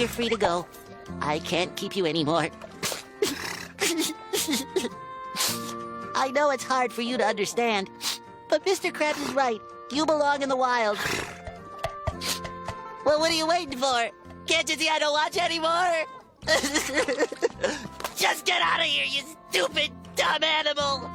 you're free to go. I can't keep you anymore. I know it's hard for you to understand, but Mr. Krabs is right. You belong in the wild. Well, what are you waiting for? Can't you see I don't watch anymore? Just get out of here, you stupid, dumb animal!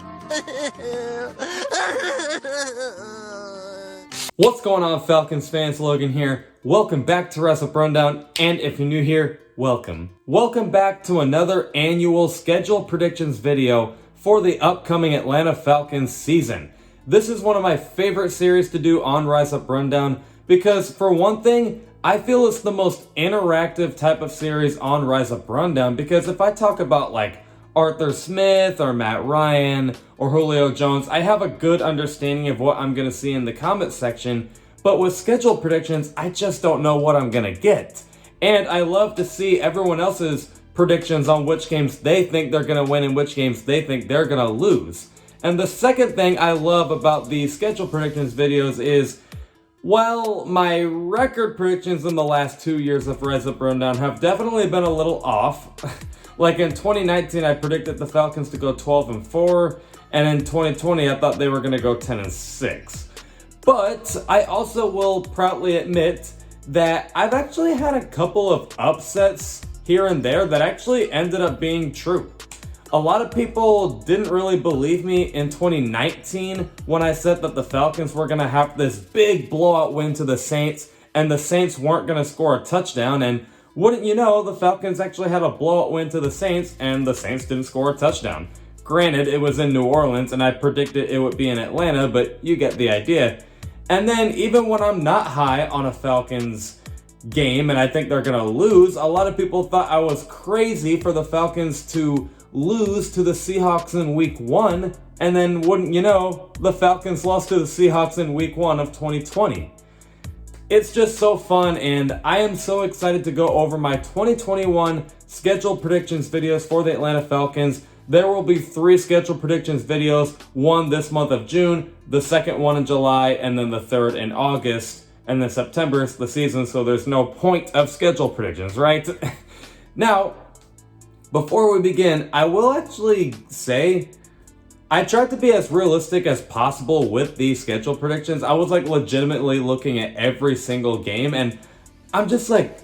What's going on, Falcons fans? Logan here. Welcome back to Wrestling Rundown, and if you're new here, welcome. Welcome back to another annual schedule predictions video for the upcoming Atlanta Falcons season. This is one of my favorite series to do on Rise Up Rundown because, for one thing, I feel it's the most interactive type of series on Rise Up Rundown because if I talk about like Arthur Smith or Matt Ryan or Julio Jones, I have a good understanding of what I'm going to see in the comment section, but with schedule predictions, I just don't know what I'm going to get. And I love to see everyone else's predictions on which games they think they're going to win and which games they think they're going to lose. And the second thing I love about the schedule predictions videos is, while my record predictions in the last 2 years of Rise Up Rundown have definitely been a little off. Like in 2019, I predicted the Falcons to go 12-4, and in 2020, I thought they were going to go 10-6. But I also will proudly admit that I've actually had a couple of upsets here and there that actually ended up being true. A lot of people didn't really believe me in 2019 when I said that the Falcons were going to have this big blowout win to the Saints, and the Saints weren't going to score a touchdown, and wouldn't you know, the Falcons actually had a blowout win to the Saints, and the Saints didn't score a touchdown. Granted, it was in New Orleans, and I predicted it would be in Atlanta, but you get the idea. And then, even when I'm not high on a Falcons game, and I think they're going to lose, a lot of people thought I was crazy for the Falcons to lose to the Seahawks in Week 1, and then, wouldn't you know, the Falcons lost to the Seahawks in Week 1 of 2020. It's just so fun, and I am so excited to go over my 2021 schedule predictions videos for the Atlanta Falcons. There will be 3 schedule predictions videos, one this month of June, the second one in July, and then the third in August, and then September is the season, so there's no point of schedule predictions, right? Now, before we begin, I will actually say I tried to be as realistic as possible with these schedule predictions. I was like legitimately looking at every single game, and I'm just like,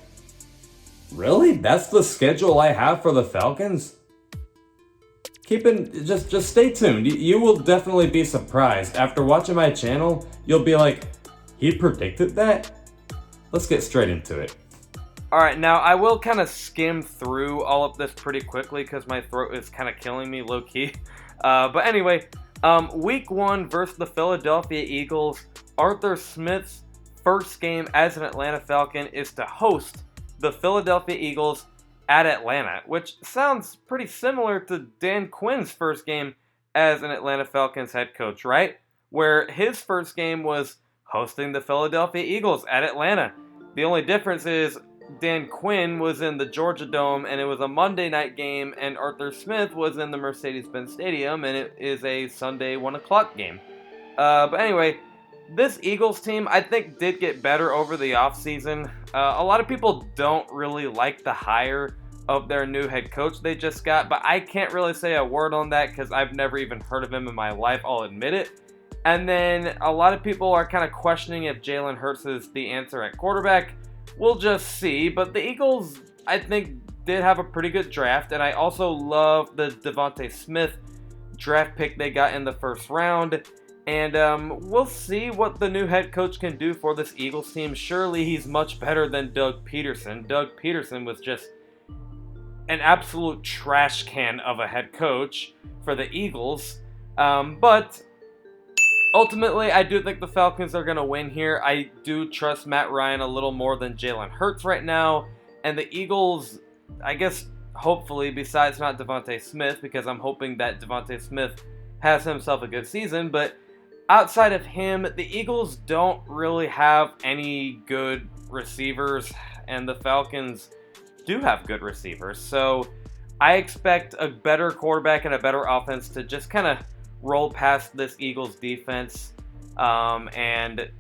really? That's the schedule I have for the Falcons? Just stay tuned. You will definitely be surprised. After watching my channel, you'll be like, he predicted that? Let's get straight into it. Alright, now I will kind of skim through all of this pretty quickly because my throat is kind of killing me low-key. But anyway, Week 1 versus the Philadelphia Eagles. Arthur Smith's first game as an Atlanta Falcon is to host the Philadelphia Eagles at Atlanta, which sounds pretty similar to Dan Quinn's first game as an Atlanta Falcons head coach, right? Where his first game was hosting the Philadelphia Eagles at Atlanta. The only difference is Dan Quinn was in the Georgia Dome, and it was a Monday night game, and Arthur Smith was in the Mercedes-Benz Stadium, and it is a Sunday 1 o'clock game. But anyway, this Eagles team, I think, did get better over the offseason. A lot of people don't really like the hire of their new head coach they just got, but I can't really say a word on that because I've never even heard of him in my life, I'll admit it. And then a lot of people are kind of questioning if Jalen Hurts is the answer at quarterback. We'll just see, but the Eagles, I think, did have a pretty good draft, and I also love the Devontae Smith draft pick they got in the first round, and we'll see what the new head coach can do for this Eagles team. Surely he's much better than Doug Peterson. Doug Peterson was just an absolute trash can of a head coach for the Eagles, but ultimately, I do think the Falcons are going to win here. I do trust Matt Ryan a little more than Jalen Hurts right now. And the Eagles, I guess, hopefully, besides not Devontae Smith, because I'm hoping that Devontae Smith has himself a good season. But outside of him, the Eagles don't really have any good receivers. And the Falcons do have good receivers. So I expect a better quarterback and a better offense to just kind of roll past this Eagles defense and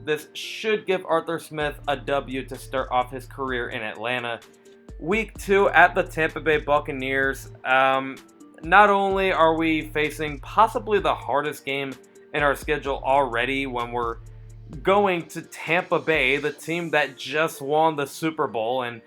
this should give Arthur Smith a W to start off his career in Atlanta. Week 2 at the Tampa Bay Buccaneers. Not only are we facing possibly the hardest game in our schedule already when we're going to Tampa Bay, the team that just won the Super Bowl, and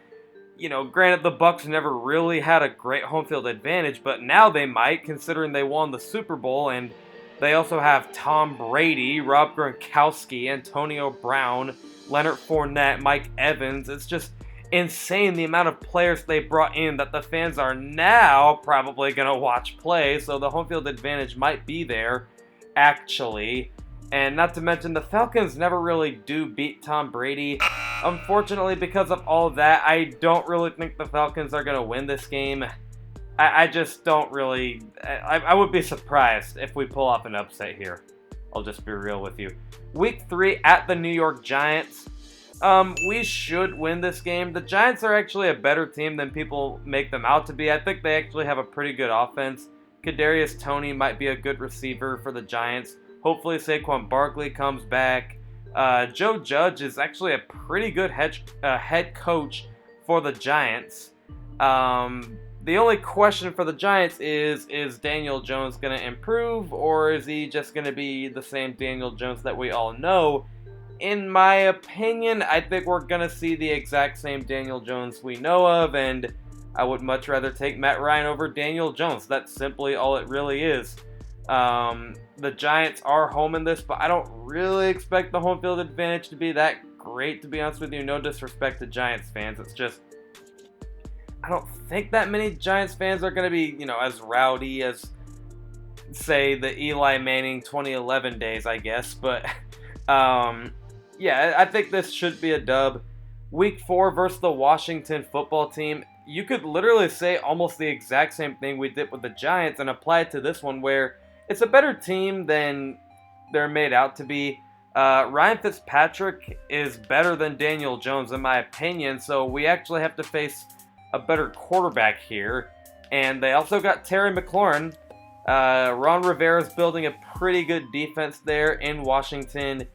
granted the Bucs never really had a great home field advantage, but now they might, considering they won the Super Bowl, and they also have Tom Brady, Rob Gronkowski, Antonio Brown, Leonard Fournette, Mike Evans. It's just insane the amount of players they brought in that the fans are now probably going to watch play, so the home field advantage might be there, actually. And not to mention, the Falcons never really do beat Tom Brady. Unfortunately, because of all of that, I don't really think the Falcons are going to win this game. I just don't really... I would be surprised if we pull off an upset here. I'll just be real with you. Week 3 at the New York Giants. We should win this game. The Giants are actually a better team than people make them out to be. I think they actually have a pretty good offense. Kadarius Toney might be a good receiver for the Giants. Hopefully Saquon Barkley comes back. Joe Judge is actually a pretty good head coach for the Giants. The only question for the Giants is Daniel Jones going to improve, or is he just going to be the same Daniel Jones that we all know? In my opinion, I think we're going to see the exact same Daniel Jones we know of, and I would much rather take Matt Ryan over Daniel Jones. That's simply all it really is. The Giants are home in this, but I don't really expect the home field advantage to be that great, to be honest with you. No disrespect to Giants fans. It's just, I don't think that many Giants fans are going to be, as rowdy as, say, the Eli Manning 2011 days, I guess. But, yeah, I think this should be a dub. Week 4 versus the Washington football team. You could literally say almost the exact same thing we did with the Giants and apply it to this one, where it's a better team than they're made out to be. Ryan Fitzpatrick is better than Daniel Jones, in my opinion, so we actually have to face a better quarterback here. And they also got Terry McLaurin. Ron Rivera's building a pretty good defense there in Washington.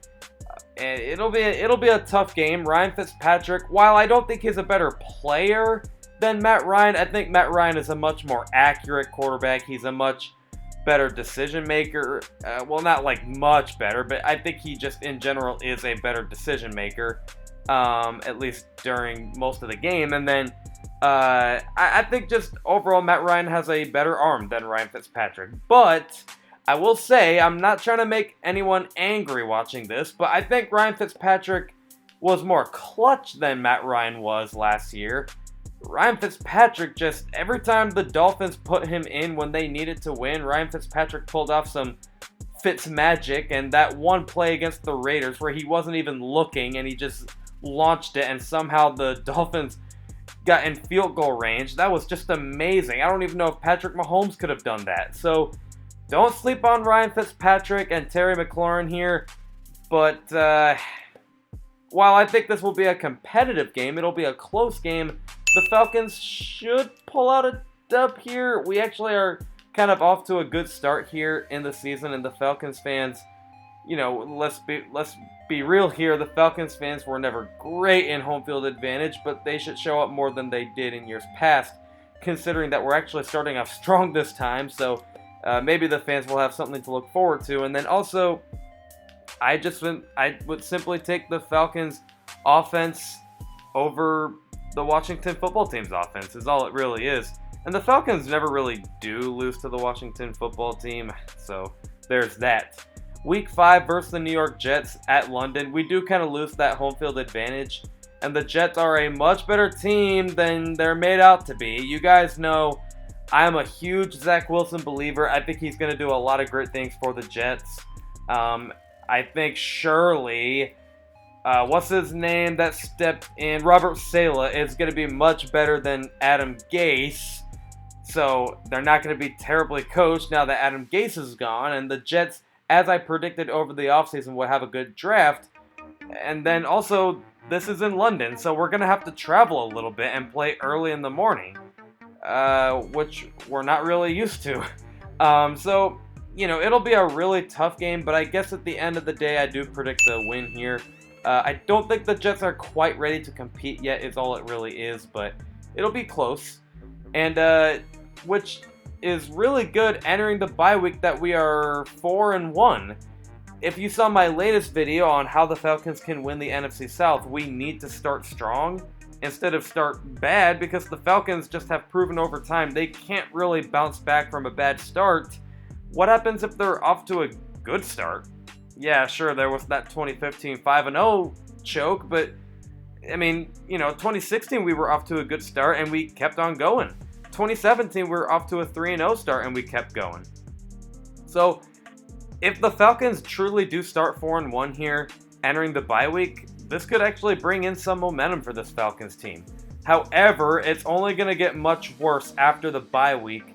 And it'll be a tough game. Ryan Fitzpatrick, while I don't think he's a better player than Matt Ryan, I think Matt Ryan is a much more accurate quarterback. He's a much better decision maker. Well, not like much better, but I think he just in general is a better decision maker, at least during most of the game. And then I think just overall Matt Ryan has a better arm than Ryan Fitzpatrick. But I will say, I'm not trying to make anyone angry watching this, but I think Ryan Fitzpatrick was more clutch than Matt Ryan was last year. Ryan Fitzpatrick just, every time the Dolphins put him in when they needed to win, Ryan Fitzpatrick pulled off some Fitz magic, and that one play against the Raiders where he wasn't even looking and he just launched it and somehow the Dolphins got in field goal range. That was just amazing. I don't even know if Patrick Mahomes could have done that. So don't sleep on Ryan Fitzpatrick and Terry McLaurin here, but while I think this will be a competitive game, it'll be a close game. The Falcons should pull out a dub here. We actually are kind of off to a good start here in the season, and the Falcons fans, let's be real here. The Falcons fans were never great in home field advantage, but they should show up more than they did in years past, considering that we're actually starting off strong this time. So maybe the fans will have something to look forward to. And then also, I would simply take the Falcons offense over the Washington football team's offense, is all it really is. And the Falcons never really do lose to the Washington football team, so there's that. Week 5 versus the New York Jets at London. We do kind of lose that home field advantage, and the Jets are a much better team than they're made out to be. You guys know I'm a huge Zach Wilson believer. I think he's going to do a lot of great things for the Jets. I think surely, what's his name that stepped in? Robert Saleh is going to be much better than Adam Gase. So they're not going to be terribly coached now that Adam Gase is gone. And the Jets, as I predicted over the offseason, will have a good draft. And then also, this is in London, so we're going to have to travel a little bit and play early in the morning, which we're not really used to. So, it'll be a really tough game, but I guess at the end of the day, I do predict a win here. I don't think the Jets are quite ready to compete yet, is all it really is, but it'll be close. And, which is really good entering the bye week that we are 4-1. If you saw my latest video on how the Falcons can win the NFC South, we need to start strong instead of start bad, because the Falcons just have proven over time they can't really bounce back from a bad start. What happens if they're off to a good start? Yeah, sure, there was that 2015 5-0 choke, but I mean, 2016 we were off to a good start and we kept on going. 2017 we were off to a 3-0 start and we kept going. So, if the Falcons truly do start 4-1 here, entering the bye week, this could actually bring in some momentum for this Falcons team. However, it's only going to get much worse after the bye week,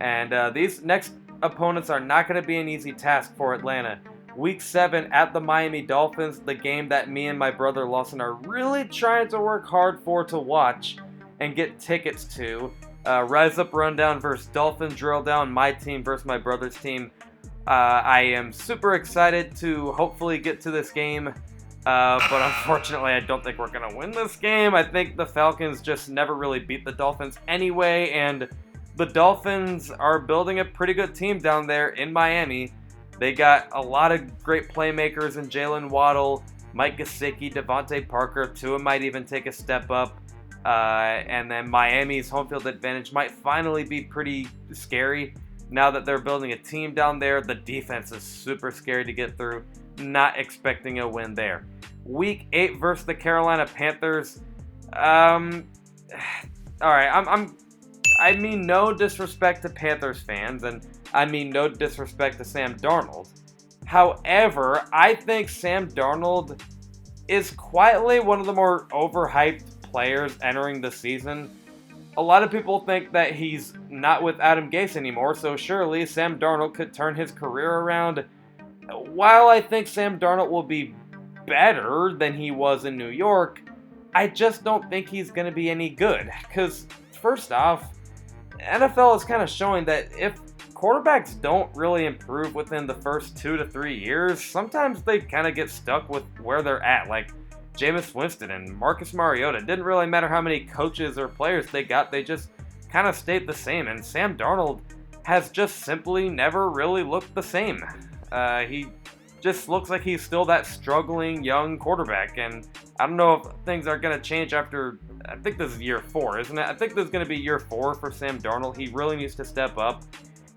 and these next opponents are not going to be an easy task for Atlanta. Week 7 at the Miami Dolphins, the game that me and my brother Lawson are really trying to work hard for to watch and get tickets to. Rise Up Rundown versus Dolphin Drill Down, my team versus my brother's team. I am super excited to hopefully get to this game, but unfortunately I don't think we're going to win this game. I think the Falcons just never really beat the Dolphins anyway, and the Dolphins are building a pretty good team down there in Miami. They got a lot of great playmakers in Jalen Waddle, Mike Gesicki, Devontae Parker. Tua might even take a step up. And then Miami's home field advantage might finally be pretty scary now that they're building a team down there. The defense is super scary to get through. Not expecting a win there. Week 8 versus the Carolina Panthers. Alright, I mean no disrespect to Panthers fans, and I mean no disrespect to Sam Darnold. However, I think Sam Darnold is quietly one of the more overhyped players entering the season. A lot of people think that he's not with Adam Gase anymore, so surely Sam Darnold could turn his career around. While I think Sam Darnold will be better than he was in New York, I just don't think he's going to be any good. Because, first off, NFL is kind of showing that if quarterbacks don't really improve within the first 2 to 3 years, sometimes they kind of get stuck with where they're at. Like Jameis Winston and Marcus Mariota. It didn't really matter how many coaches or players they got, they just kind of stayed the same. And Sam Darnold has just simply never really looked the same. He just looks like he's still that struggling young quarterback. And I don't know if things are going to change after, I think this is year 4, isn't it? I think this is going to be year 4 for Sam Darnold. He really needs to step up.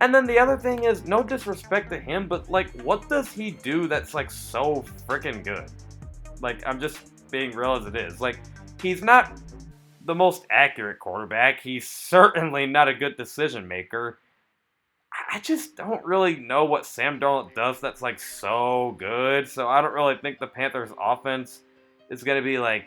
And then the other thing is, no disrespect to him, but like, what does he do that's like so freaking good? Like, I'm just being real as it is. Like, he's not the most accurate quarterback. He's certainly not a good decision maker. I just don't really know what Sam Darnold does that's like so good. So I don't really think the Panthers offense is going to be like,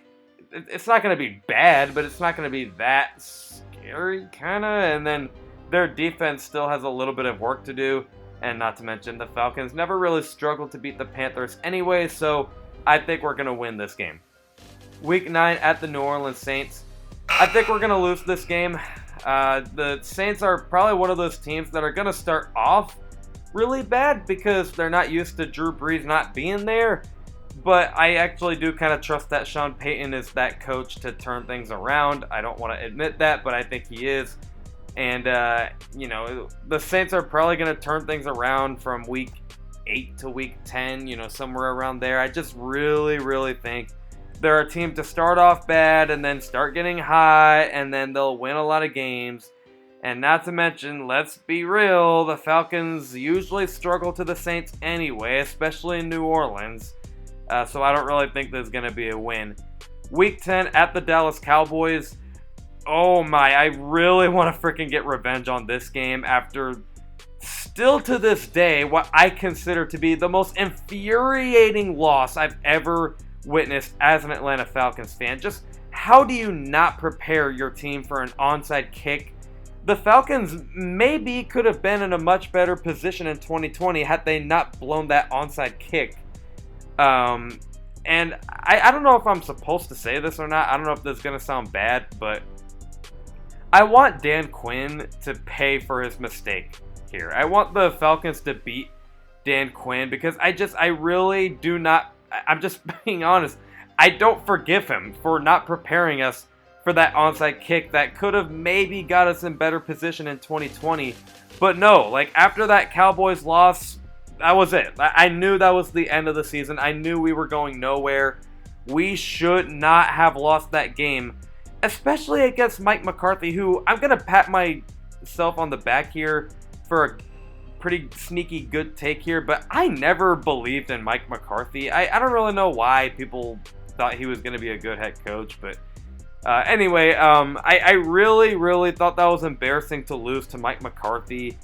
it's not going to be bad, but it's not going to be that scary kind of. And then their defense still has a little bit of work to do. And not to mention, the Falcons never really struggled to beat the Panthers anyway. So I think we're going to win this game. Week 9 at the New Orleans Saints. I think we're going to lose this game. The Saints are probably one of those teams that are going to start off really bad because they're not used to Drew Brees not being there. But I actually do kind of trust that Sean Payton is that coach to turn things around. I don't want to admit that, but I think he is. And, the Saints are probably going to turn things around from week 8 to week 10, somewhere around there. I just really, really think they're a team to start off bad and then start getting hot, and then they'll win a lot of games. And not to mention, let's be real, the Falcons usually struggle to the Saints anyway, especially in New Orleans. So I don't really think there's going to be a win. Week 10 at the Dallas Cowboys. Oh my, I really want to freaking get revenge on this game after, still to this day, what I consider to be the most infuriating loss I've ever witnessed as an Atlanta Falcons fan. Just how do you not prepare your team for an onside kick? The Falcons maybe could have been in a much better position in 2020 had they not blown that onside kick. And I don't know if I'm supposed to say this or not. I don't know if this is going to sound bad, but I want Dan Quinn to pay for his mistake. here. I want the Falcons to beat Dan Quinn because I really do not, I'm just being honest, I don't forgive him for not preparing us for that onside kick that could have maybe got us in better position in 2020. But no, like after that Cowboys loss, that was it. I knew that was the end of the season. I knew we were going nowhere. We should not have lost that game, especially against Mike McCarthy, who I'm going to pat myself on the back here for a pretty sneaky good take here, but I never believed in Mike McCarthy. I don't really know why people thought he was going to be a good head coach, but anyway, I really thought that was embarrassing to lose to Mike McCarthy.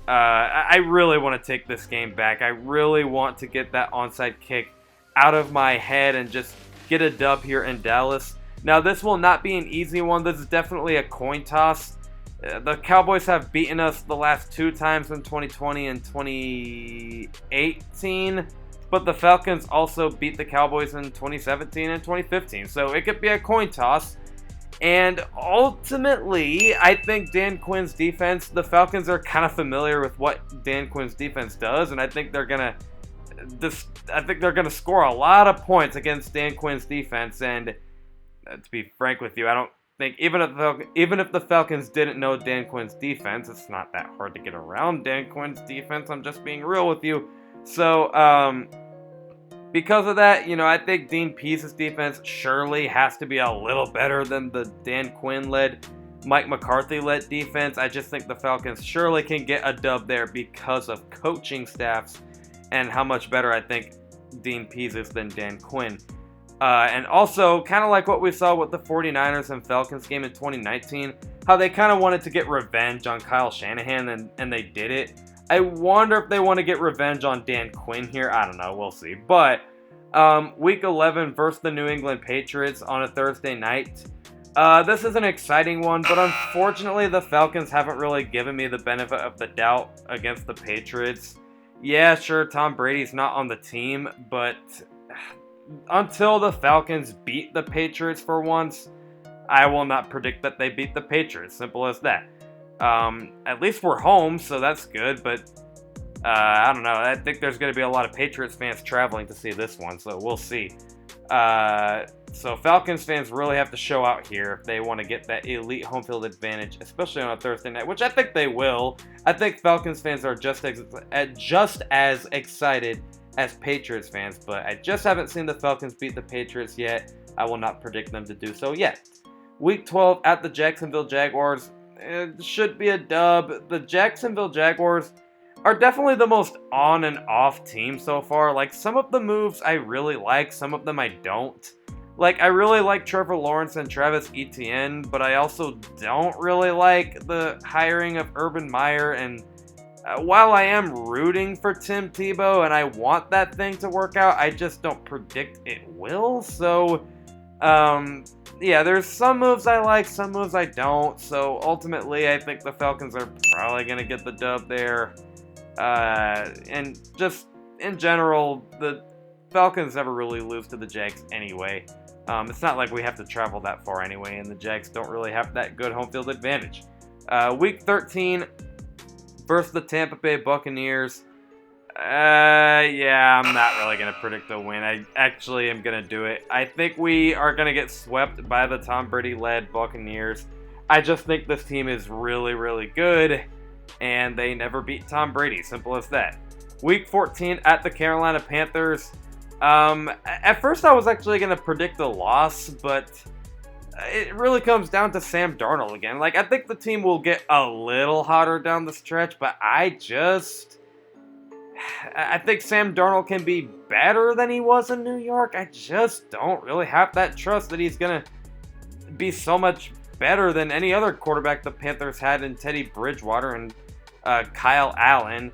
I really want to take this game back. I really want to get that onside kick out of my head and just get a dub here in Dallas. Now, this will not be an easy one. This is definitely a coin toss. The Cowboys have beaten us the last 2 times in 2020 and 2018, but the Falcons also beat the Cowboys in 2017 and 2015, so it could be a coin toss. And ultimately, I think Dan Quinn's defense, the Falcons are kind of familiar with what Dan Quinn's defense does, and I think they're gonna score a lot of points against Dan Quinn's defense. And to be frank with you, I don't think even if the Falcons didn't know Dan Quinn's defense, it's not that hard to get around Dan Quinn's defense. I'm just being real with you. So, because of that, you know, I think Dean Pease's defense surely has to be a little better than the Dan Quinn-led, Mike McCarthy-led defense. I just think the Falcons surely can get a dub there because of coaching staffs and how much better I think Dean Pease is than Dan Quinn. And also, kind of like what we saw with the 49ers and Falcons game in 2019, how they kind of wanted to get revenge on Kyle Shanahan, and they did it. I wonder if they want to get revenge on Dan Quinn here. I don't know. We'll see. But Week 11 versus the New England Patriots on a Thursday night. This is an exciting one, but unfortunately the Falcons haven't really given me the benefit of the doubt against the Patriots. Yeah, sure, Tom Brady's not on the team, but until the Falcons beat the Patriots for once, I will not predict that they beat the Patriots. Simple as that. At least we're home, so that's good, but I don't know. I think there's going to be a lot of Patriots fans traveling to see this one, so we'll see. So Falcons fans really have to show out here if they want to get that elite home field advantage, especially on a Thursday night, which I think they will. I think Falcons fans are just as excited as Patriots fans, but I just haven't seen the Falcons beat the Patriots yet. I will not predict them to do so yet. Week 12 at the Jacksonville Jaguars. It should be a dub. The Jacksonville Jaguars are definitely the most on and off team so far. Like, some of the moves I really like, some of them I don't. Like, I really like Trevor Lawrence and Travis Etienne, but I also don't really like the hiring of Urban Meyer. And while I am rooting for Tim Tebow and I want that thing to work out, I just don't predict it will. So, yeah, there's some moves I like, some moves I don't. So ultimately, I think the Falcons are probably going to get the dub there. And just in general, the Falcons never really lose to the Jags anyway. It's not like we have to travel that far anyway, and the Jags don't really have that good home field advantage. Week 13 versus the Tampa Bay Buccaneers. Yeah, I'm not really going to predict a win. I actually am going to do it. I think we are going to get swept by the Tom Brady-led Buccaneers. I just think this team is really, really good, and they never beat Tom Brady. Simple as that. Week 14 at the Carolina Panthers. At first I was actually going to predict a loss, but it really comes down to Sam Darnold again. Like, I think the team will get a little hotter down the stretch, but I think Sam Darnold can be better than he was in New York. I just don't really have that trust that he's going to be so much better than any other quarterback the Panthers had in Teddy Bridgewater and Kyle Allen.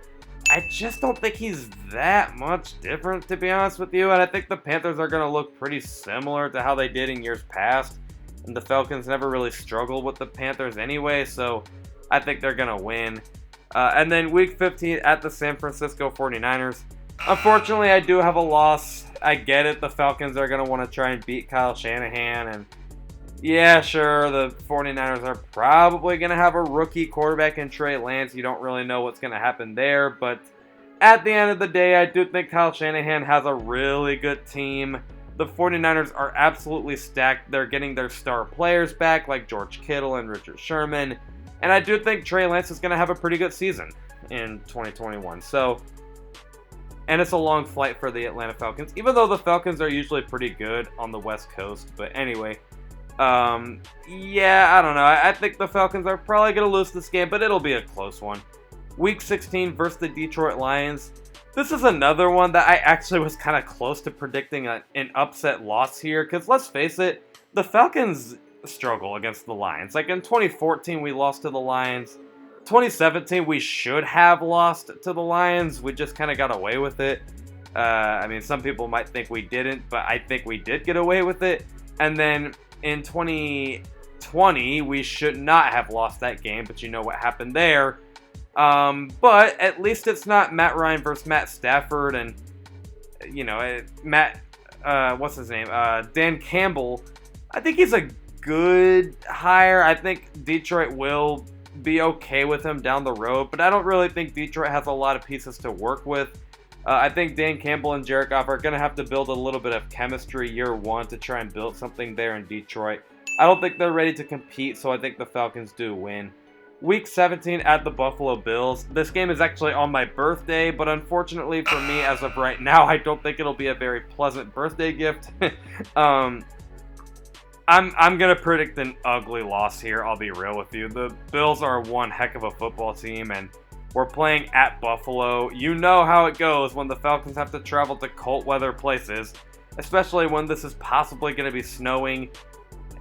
I just don't think he's that much different, to be honest with you. And I think the Panthers are going to look pretty similar to how they did in years past. And the Falcons never really struggled with the Panthers anyway, so I think they're going to win. And then Week 15 at the San Francisco 49ers. Unfortunately, I do have a loss. I get it. The Falcons are going to want to try and beat Kyle Shanahan. And Yeah, sure, the 49ers are probably going to have a rookie quarterback in Trey Lance. You don't really know what's going to happen there, but at the end of the day, I do think Kyle Shanahan has a really good team. The 49ers are absolutely stacked. They're getting their star players back, like George Kittle and Richard Sherman. And I do think Trey Lance is going to have a pretty good season in 2021. And it's a long flight for the Atlanta Falcons, even though the Falcons are usually pretty good on the West Coast. But anyway, yeah, I don't know. I think the Falcons are probably going to lose this game, but it'll be a close one. Week 16 versus the Detroit Lions. This is another one that I actually was kind of close to predicting an upset loss here, because let's face it, the Falcons struggle against the Lions. Like in 2014, we lost to the Lions. 2017, we should have lost to the Lions. We just kind of got away with it. I mean, some people might think we didn't, but I think we did get away with it. And then in 2020, we should not have lost that game, but you know what happened there. But at least it's not Matt Ryan versus Matt Stafford and, you know, what's his name? Dan Campbell. I think he's a good hire. I think Detroit will be okay with him down the road, but I don't really think Detroit has a lot of pieces to work with. I think Dan Campbell and Jared Goff are going to have to build a little bit of chemistry year one to try and build something there in Detroit. I don't think they're ready to compete, so I think the Falcons do win. Week 17 at the Buffalo Bills. This game is actually on my birthday, but unfortunately for me, as of right now, I don't think it'll be a very pleasant birthday gift. I'm going to predict an ugly loss here, I'll be real with you. The Bills are one heck of a football team, and we're playing at Buffalo. You know how it goes when the Falcons have to travel to cold weather places, especially when this is possibly going to be snowing.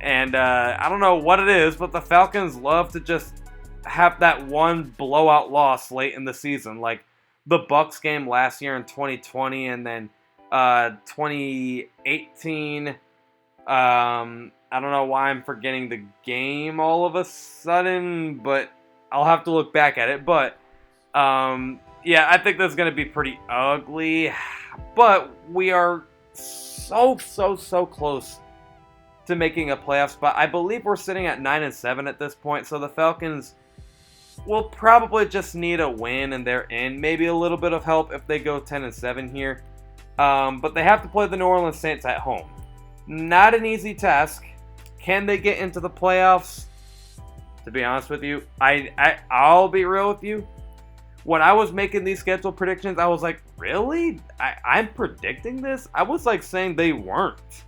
And I don't know what it is, but the Falcons love to just have that one blowout loss late in the season, like the Bucs game last year in 2020, and then 2018. I don't know why I'm forgetting the game all of a sudden, but I'll have to look back at it. But yeah, I think that's going to be pretty ugly. But we are so close to making a playoff spot. I believe we're sitting at 9-7 at this point, so the Falcons will probably just need a win and they're in. Maybe a little bit of help if they go 10-7 here. But they have to play the New Orleans Saints at home. Not an easy task. Can they get into the playoffs? To be honest with you, I'll be real with you. When I was making these schedule predictions, I was like, really? I'm predicting this? I was like saying they weren't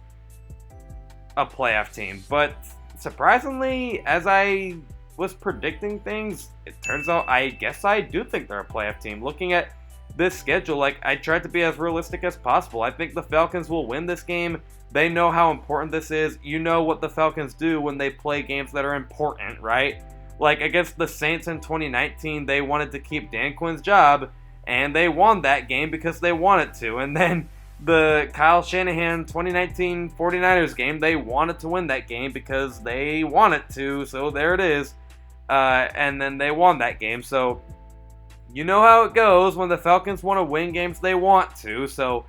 a playoff team. But surprisingly, as I was predicting things, it turns out I guess I do think they're a playoff team. Looking at this schedule, like, I tried to be as realistic as possible. I think the Falcons will win this game. They know how important this is. You know what the Falcons do when they play games that are important, right? Like against the Saints in 2019, they wanted to keep Dan Quinn's job, and they won that game because they wanted to. And then the Kyle Shanahan 2019 49ers game, they wanted to win that game because they wanted to, so there it is. And then they won that game. So you know how it goes when the Falcons want to win games they want to. So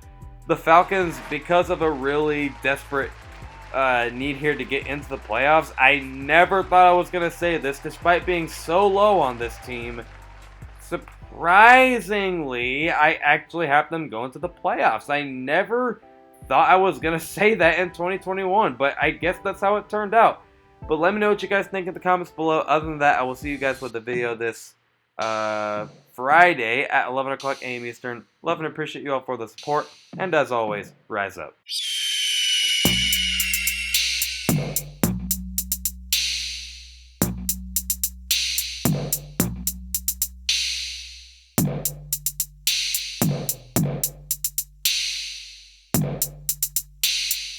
the Falcons, because of a really desperate need here to get into the playoffs, I never thought I was going to say this, despite being so low on this team. Surprisingly, I actually have them going to the playoffs. I never thought I was going to say that in 2021, but I guess that's how it turned out. But let me know what you guys think in the comments below. Other than that, I will see you guys with the video this Friday at 11 o'clock a.m. Eastern. Love and appreciate you all for the support. And as always, rise up.